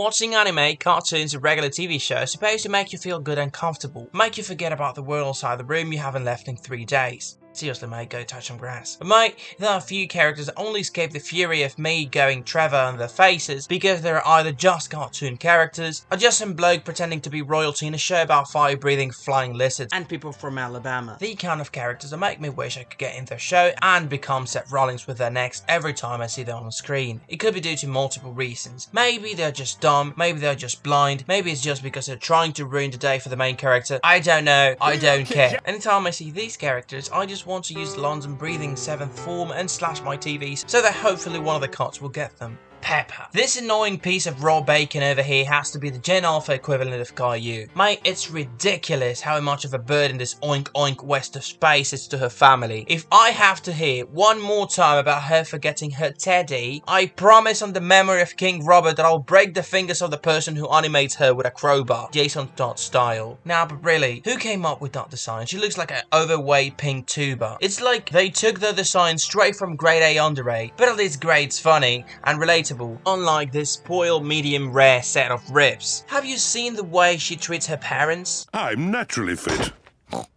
Watching anime, cartoons, and regular TV shows is supposed to make you feel good and comfortable, make you forget about the world outside the room you haven't left in 3 days. Seriously, mate, go touch some grass. But mate, there are a few characters that only escape the fury of me going Trevor on their faces because they're either just cartoon characters or just some bloke pretending to be royalty in a show about fire-breathing flying lizards and people from Alabama. The kind of characters that make me wish I could get in their show and become Seth Rollins with their necks every time I see them on screen. It could be due to multiple reasons. Maybe they're just dumb, maybe they're just blind, maybe it's just because they're trying to ruin the day for the main character. I don't know, I don't care. Anytime I see these characters, I just want to use London breathing 7th form and slash my TVs so that hopefully one of the cuts will get them. Peppa. This annoying piece of raw bacon over here has to be the Gen Alpha equivalent of Caillou. Mate, it's ridiculous how much of a burden this oink oink west of space is to her family. If I have to hear one more time about her forgetting her teddy, I promise on the memory of King Robert that I'll break the fingers of the person who animates her with a crowbar, Jason Todd style. Now, but really, who came up with that design? She looks like an overweight pink tuba. It's like they took the design straight from grade A under A, but at least grade's funny and relatable. Unlike this spoiled medium rare set of ribs. Have you seen the way she treats her parents? I'm naturally fit.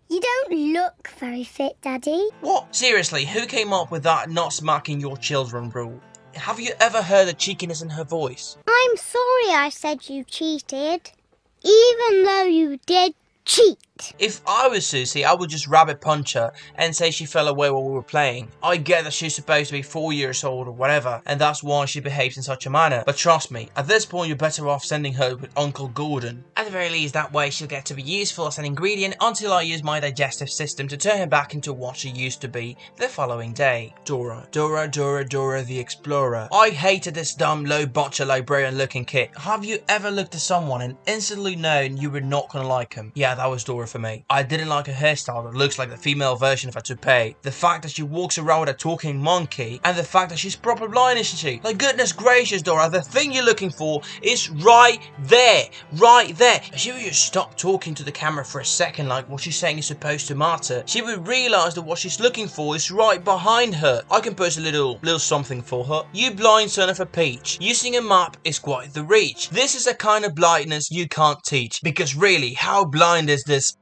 You don't look very fit, Daddy. What? Seriously, who came up with that not smacking your children rule? Have you ever heard the cheekiness in her voice? I'm sorry I said you cheated. Even though you did cheat. If I was Susie, I would just rabbit punch her and say she fell away while we were playing. I get that she's supposed to be 4 years old or whatever, and that's why she behaves in such a manner. But trust me, at this point you're better off sending her with Uncle Gordon. At the very least, that way she'll get to be useful as an ingredient until I use my digestive system to turn her back into what she used to be the following day. Dora. Dora the Explorer. I hated this dumb, low botcha librarian looking kid. Have you ever looked at someone and instantly known you were not gonna like him? Yeah, that was Dora for me. I didn't like her hairstyle that looks like the female version of a toupee. The fact that she walks around with a talking monkey, and the fact that she's proper blind, isn't she? Like, goodness gracious, Dora, the thing you're looking for is right there. Right there. If she would just stop talking to the camera for a second like what she's saying is supposed to matter, she would realise that what she's looking for is right behind her. I can post a little something for her. You blind son of a peach. Using a map is quite the reach. This is a kind of blindness you can't teach. Because really, how blind is this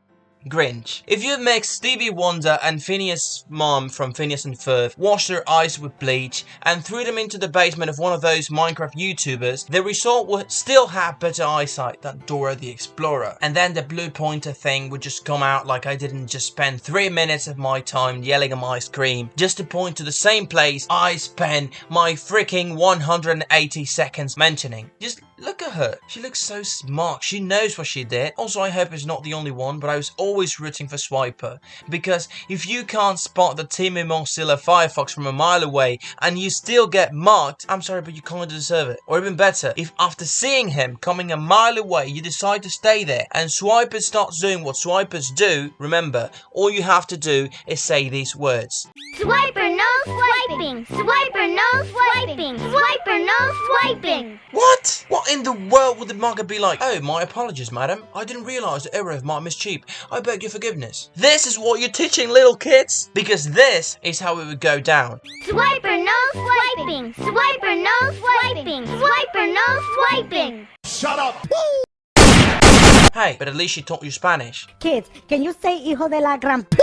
Grinch? If you mix Stevie Wonder and Phineas' mom from Phineas and Ferb, washed their eyes with bleach, and threw them into the basement of one of those Minecraft YouTubers, the result would still have better eyesight than Dora the Explorer. And then the blue pointer thing would just come out like I didn't just spend 3 minutes of my time yelling at my screen just to point to the same place I spent my freaking 180 seconds mentioning. Just look at her. She looks so smart. She knows what she did. Also, I hope it's not the only one, but I was always rooting for Swiper. Because if you can't spot the Timmy Mozilla Firefox from a mile away and you still get marked, I'm sorry, but you kind of deserve it. Or even better, if after seeing him coming a mile away, you decide to stay there and Swiper starts doing what Swipers do, remember, all you have to do is say these words. Swiper, no swiping! Swiper, no swiping! Swiper, no swiping! What? What in the world would the market be like? Oh, my apologies, madam. I didn't realise the error of my mischeep. I beg your forgiveness. This is what you're teaching little kids? Because this is how it would go down. Swiper, no swiping! Swiper, no swiping! Swiper, no swiping! Shut up! Hey, but at least she taught you Spanish. Kids, can you say hijo de la gran p?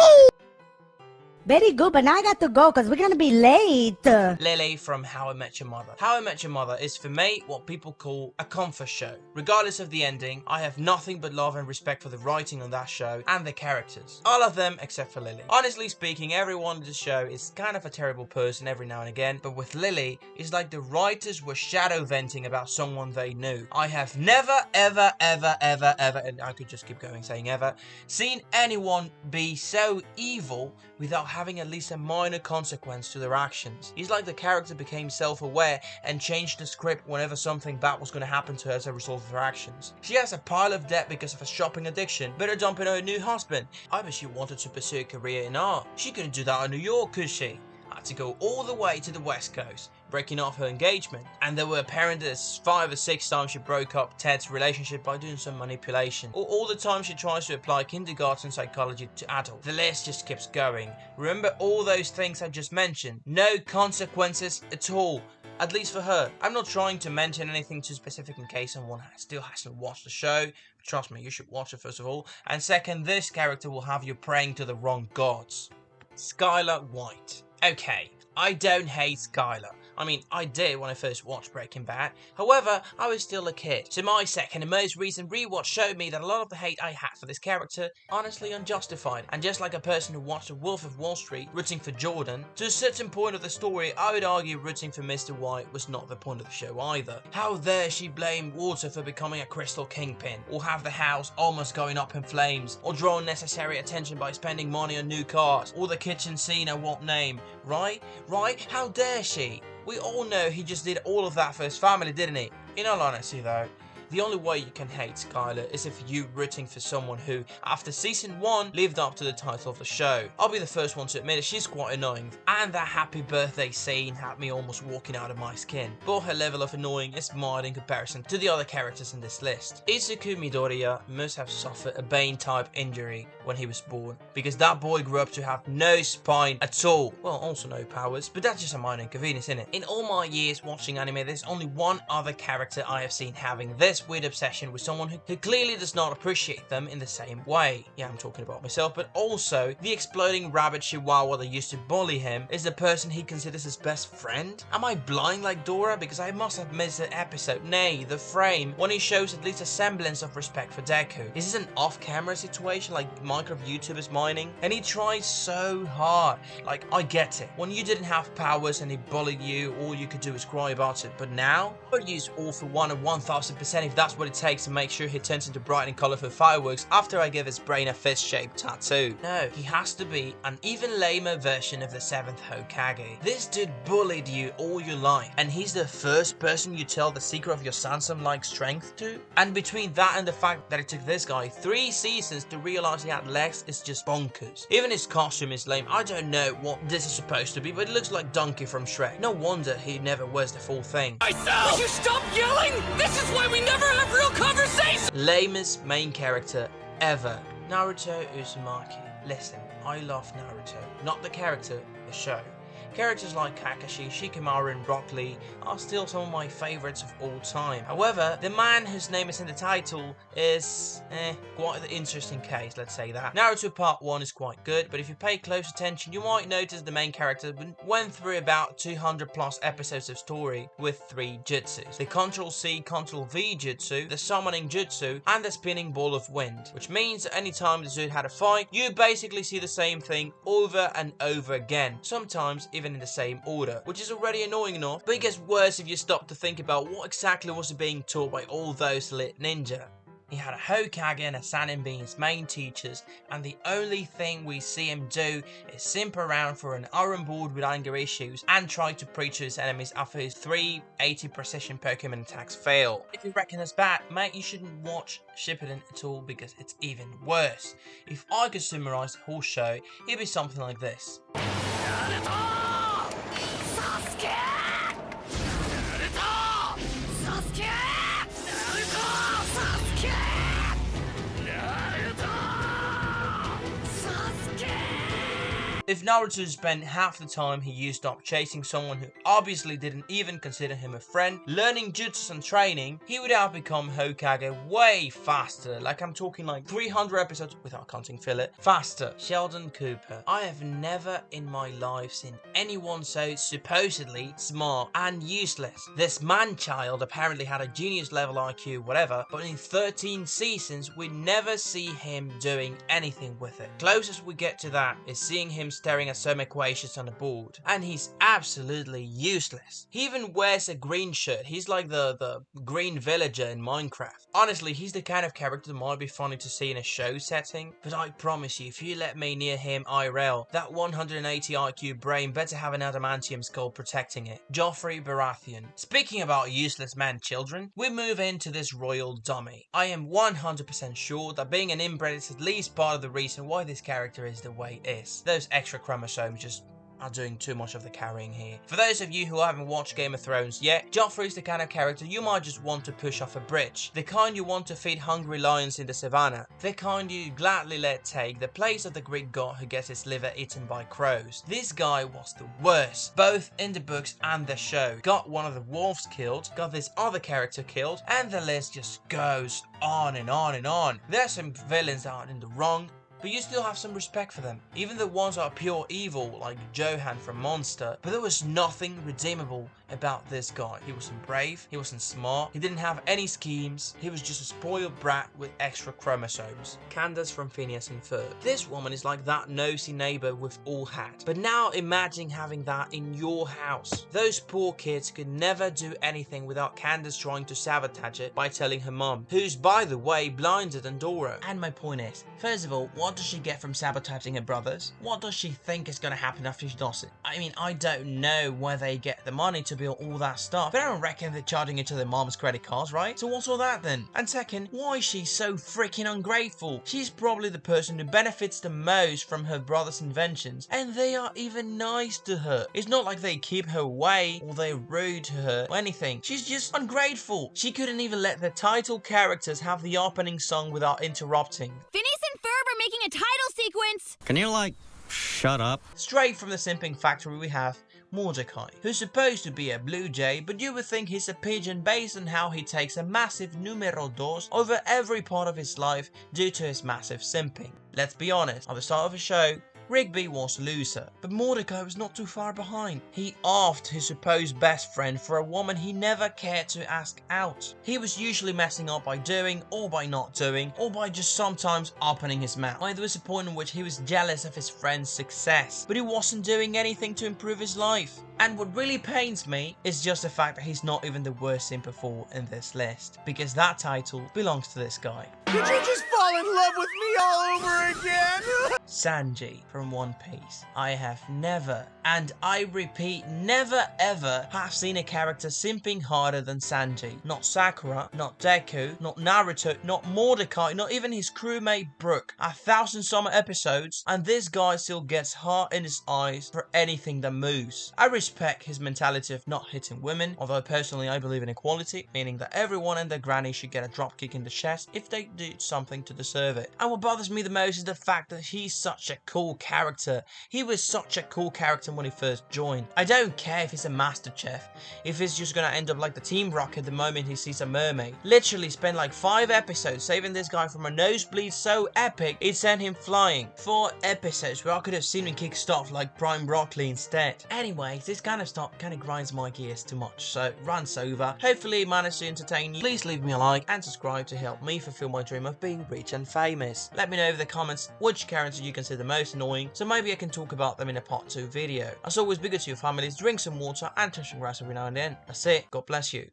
Very good, but now I got to go because we're going to be late. Lily from How I Met Your Mother. How I Met Your Mother is for me what people call a comfort show. Regardless of the ending, I have nothing but love and respect for the writing on that show and the characters. All of them except for Lily. Honestly speaking, everyone in the show is kind of a terrible person every now and again, but with Lily, it's like the writers were shadow venting about someone they knew. I have never, ever, and I could just keep going saying ever, seen anyone be so evil without having at least a minor consequence to their actions. It's like the character became self-aware and changed the script whenever something bad was going to happen to her as a result of her actions. She has a pile of debt because of a shopping addiction, better dumping her new husband. I bet she wanted to pursue a career in art. She couldn't do that in New York, could she? Had to go all the way to the West Coast, breaking off her engagement. And there were apparently 5 or 6 times she broke up Ted's relationship by doing some manipulation. Or all the time she tries to apply kindergarten psychology to adults. The list just keeps going. Remember all those things I just mentioned? No consequences at all. at least for her. I'm not trying to mention anything too specific in case someone still hasn't watched the show. But trust me, you should watch it first of all. And second, this character will have you praying to the wrong gods. Skyler White. Okay, I don't hate Skyler. I mean, I did when I first watched Breaking Bad. However, I was still a kid. So my second and most recent rewatch showed me that a lot of the hate I had for this character, honestly unjustified. And just like a person who watched The Wolf of Wall Street rooting for Jordan, to a certain point of the story, I would argue rooting for Mr. White was not the point of the show either. How dare she blame Walter for becoming a crystal kingpin, or have the house almost going up in flames, or draw unnecessary attention by spending money on new cars, or the kitchen scene and what name, right? Right? How dare she? We all know he just did all of that for his family, didn't he? In all honesty though, the only way you can hate Skyler is if you're rooting for someone who, after season 1, lived up to the title of the show. I'll be the first one to admit it, she's quite annoying, and that happy birthday scene had me almost walking out of my skin. But her level of annoying is mild in comparison to the other characters in this list. Izuku Midoriya must have suffered a Bane-type injury when he was born, because that boy grew up to have no spine at all. Well, also no powers, but that's just a minor inconvenience, isn't it? In all my years watching anime, there's only one other character I have seen having this weird obsession with someone who clearly does not appreciate them in the same way. Yeah, I'm talking about myself, but also the exploding rabbit chihuahua that used to bully him is the person he considers his best friend. Am I blind like Dora? Because I must have missed the episode, nay, the frame, when he shows at least a semblance of respect for Deku. Is this an off-camera situation like Minecraft YouTubers mining? And he tries so hard. Like, I get it. When you didn't have powers and he bullied you, all you could do was cry about it. But now, I'd use all for one and 1000% if that's what it takes to make sure he turns into bright and colourful fireworks after I give his brain a fist-shaped tattoo. No, he has to be an even lamer version of the 7th Hokage. This dude bullied you all your life, and he's the first person you tell the secret of your Sansom-like strength to? And between that and the fact that it took this guy 3 seasons to realise he had legs is just bonkers. Even his costume is lame. I don't know what this is supposed to be, but it looks like Donkey from Shrek. No wonder he never wears the full thing. Will you stop yelling? This is why we never have real conversation! Lamest main character ever. Naruto Uzumaki. Listen, I love Naruto. Not the character, the show. Characters like Kakashi, Shikamaru and Rock Lee are still some of my favourites of all time. However, the man whose name is in the title is, quite an interesting case, let's say that. Naruto Part 1 is quite good, but if you pay close attention, you might notice the main character went through about 200 plus episodes of story with 3 jutsus. The Ctrl-C, Ctrl-V jutsu, the summoning jutsu, and the spinning ball of wind. Which means that anytime the dude had a fight, you basically see the same thing over and over again. Sometimes even in the same order, which is already annoying enough, but it gets worse if you stop to think about what exactly was he being taught by all those lit ninja. He had a Hokage and a Sannin being his main teachers, and the only thing we see him do is simp around for an iron board with anger issues and try to preach to his enemies after his 380 precision Pokemon attacks fail. If you reckon that's bad, mate, you shouldn't watch Shippuden at all because it's even worse. If I could summarize the whole show, it'd be something like this. If Naruto spent half the time he used up chasing someone who obviously didn't even consider him a friend, learning jutsus and training, he would have become Hokage way faster. Like I'm talking like 300 episodes, without counting filler, faster. Sheldon Cooper. I have never in my life seen anyone so supposedly smart and useless. This man-child apparently had a genius level IQ, whatever, but in 13 seasons we never see him doing anything with it. Closest we get to that is seeing him staring at some equations on the board, and he's absolutely useless. He even wears a green shirt. He's like the green villager in Minecraft. Honestly, he's the kind of character that might be funny to see in a show setting, but I promise you, if you let me near him IRL, that 180 IQ brain better have an adamantium skull protecting it. Joffrey Baratheon. Speaking about useless man children, we move into this royal dummy. I am 100% sure that being an inbred is at least part of the reason why this character is the way it is. Those extra chromosomes just are doing too much of the carrying here. For those of you who haven't watched Game of Thrones yet, Joffrey's the kind of character you might just want to push off a bridge. The kind you want to feed hungry lions in the savannah. The kind you gladly let take the place of the Greek god who gets his liver eaten by crows. This guy was the worst, both in the books and the show. Got one of the wolves killed, got this other character killed, and the list just goes on and on and on. There's some villains that are in the wrong, but you still have some respect for them. Even the ones that are pure evil, like Johan from Monster. But there was nothing redeemable about this guy. He wasn't brave, he wasn't smart, he didn't have any schemes, he was just a spoiled brat with extra chromosomes. Candace from Phineas and Ferb. This woman is like that nosy neighbor with all hat. But now imagine having that in your house. Those poor kids could never do anything without Candace trying to sabotage it by telling her mum, who's by the way blinder than Dora. And my point is, first of all, what does she get from sabotaging her brothers? What does she think is going to happen after she does it? I mean, I don't know where they get the money to build all that stuff, but I don't reckon they're charging it to their mom's credit cards, right? So what's all that then? And second, why is she so freaking ungrateful? She's probably the person who benefits the most from her brother's inventions, and they are even nice to her. It's not like they keep her away or they're rude to her or anything. She's just ungrateful. She couldn't even let the title characters have the opening song without interrupting. Phineas and Ferb are making a title sequence! Can you, shut up? Straight from the simping factory we have Mordecai, who's supposed to be a blue jay, but you would think he's a pigeon based on how he takes a massive numero dos over every part of his life due to his massive simping. Let's be honest, at the start of the show, Rigby was a loser, but Mordecai was not too far behind. He offed his supposed best friend for a woman he never cared to ask out. He was usually messing up by doing, or by not doing, or by just sometimes opening his mouth. There was a point in which he was jealous of his friend's success, but he wasn't doing anything to improve his life. And what really pains me is just the fact that he's not even the worst simp of all in this list, because that title belongs to this guy. Did you just fall in love with me all over again? Sanji from One Piece. I have never, and I repeat, never ever have seen a character simping harder than Sanji. Not Sakura, not Deku, not Naruto, not Mordecai, not even his crewmate Brook. 1,000 summer episodes, and this guy still gets heart in his eyes for anything that moves. I respect his mentality of not hitting women, although personally I believe in equality, meaning that everyone and their granny should get a dropkick in the chest if they do something to deserve it. And what bothers me the most is the fact that he's such a cool character. He was such a cool character when he first joined. I don't care if he's a master chef, if he's just gonna end up like the Team Rocket the moment he sees a mermaid. Literally spent like 5 episodes saving this guy from a nosebleed so epic it sent him flying. 4 episodes where I could have seen him kick stuff like Prime Broccoli instead. Anyways, this kind of stuff kind of grinds my gears too much, so rant's over. Hopefully it managed to entertain you. Please leave me a like and subscribe to help me fulfill my dream of being rich and famous. Let me know in the comments which character you consider most annoying, so maybe I can talk about them in a part 2 video. As always, be good to your families, drink some water and touch some grass every now and then. That's it. God bless you.